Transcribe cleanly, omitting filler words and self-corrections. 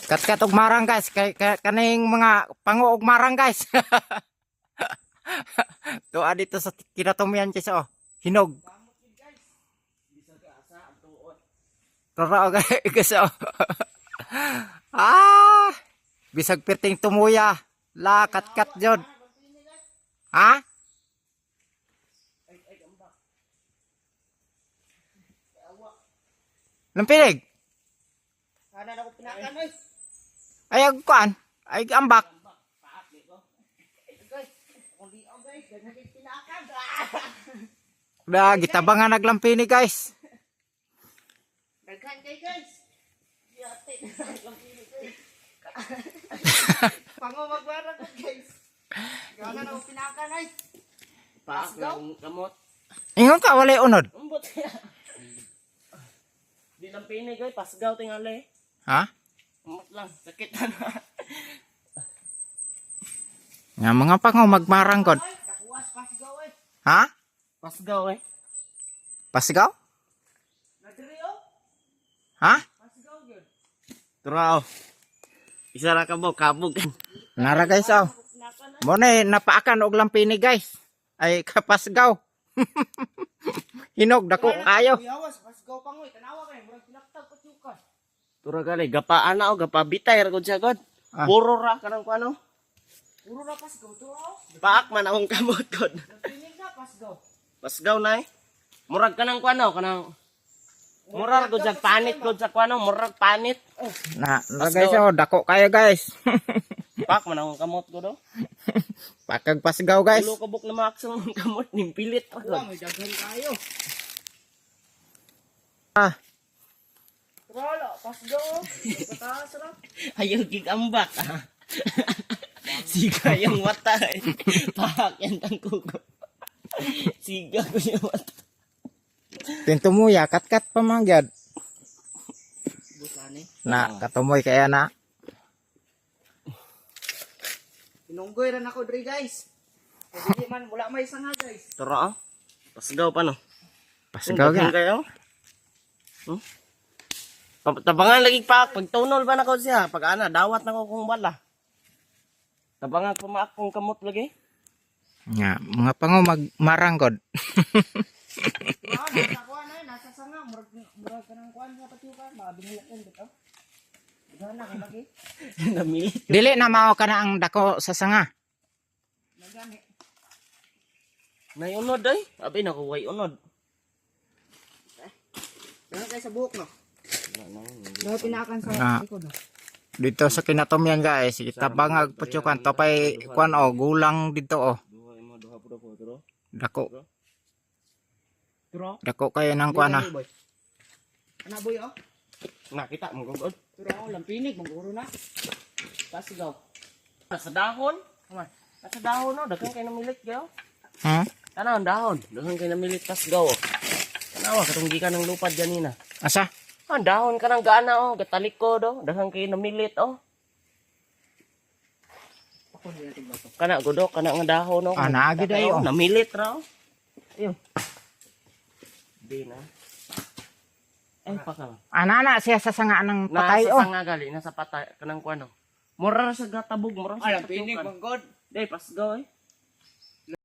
Kat-kat og marang guys, kaning mga pango og marang guys. Tuwa dito sa kinatumian guys oh. Hinog. Tara guys oh. Ah! Bisag perting tumuya. La kat-kat jod. Ha? Lampinig. Kada na ko pinakan oy. Ay ag kuan, ay ambak. Da gitabangan naglampini guys. Daghan kay guys. Yate lampini guys. Pango magbara ko guys. Kada na ko pinakan oy. Paak ng kamot. Ingon ka walay unod. Umbot ya. Di lang pinig oy, pasgaw tingali. Ha? Umot lang, sakit na. Nga mga pango magmarang god. Kakuwas pasgaw oy. Ha? Pasgaw eh. Pasigaw? Nadiri oh. Ha? Pasgaw gyud. Turaw. Isa ra ka mo kabog. Nara guys oh. Mo na napaakan og lampini guys. Ay kapasgaw. Hinog dako kayo. Yawas pasgaw pangoy tanawa kay murag pinaktab ko tukan. Tura gali gapaan na o gapabitay ra gud siya god. Ah. Puro ra kanang kuano. Puro na pasgaw to oh. Paak man akong kamot god. Lapinig na pasgaw. Pasgaw na eh. Murag kanang kuano kanang murag gud sa panit gud sa kuano, murag panit. Na guys oh dako kayo guys. Paak man akong kamot god oh. Pakag pasgaw guys. Ulo kabok na maksong kamot ning pilit ra Wala god. may daghan kayo. Ah, Wala pasgaw. Pataas ra. Ayaw gigambak ah. Siga yung mata eh. Paak yan tang kuko. Siga ko yung mata. tintumuya kat-kat pa mangyad. Busan eh. Na katumoy kaya na. Pinunggoy ran ako dre guys. Hindi man wala may sanga guys. Tara ah. Pasgaw pa no. Pasigaw Daghan nga. kayo. Tabangan lagi paak. Pag tunol ba na ko siya? Pag ana, dawat na ko kung bala. Tabangan ko maak kung kamot lagi. Nga mga pango magmarang god. Nasa kuan ay nasa sanga murag kanang kuan sa patukan mabinilan dito. Gana kay lagi. Namilit. Dili na mao kana ang dako sa sanga. Nagani. Nay unod ay. Abi na ko way unod. Dala kay sa buhok no. Dala pinakan sa Ah. likod no. Dito sa kinatumian guys, itabangag putyukan topay kuan oh gulang dito oh. Duha pud ko tro. Dako Turo. dako kayo nang kuan ah. Ana boy oh. Nakita mo gugod. Turo lampinig maguro na. Pasgaw. Sa dahon. Sa dahon no, daghang kay namilit gayo. Hmm? Ano ang dahon? Daghang kay namilit pasgaw. Tanawa katong gikan ng lupad ganina. Asa? Ang dahon ka ng gana oh, gatalikod oh, daghang kay namilit oh. Ako niya tig bato. Kana godok kana nga dahon oh. Ah, naagi dayo. Namilit ra oh. Ayun. Di na. Ay paka. Anana siya sa sanga ng patay Nasa oh. sanga gali, nasa patay kanang kuano. Mura ra sa gatabog, mura Ay sa lampinig patukan. manggod. Day pasgaw eh.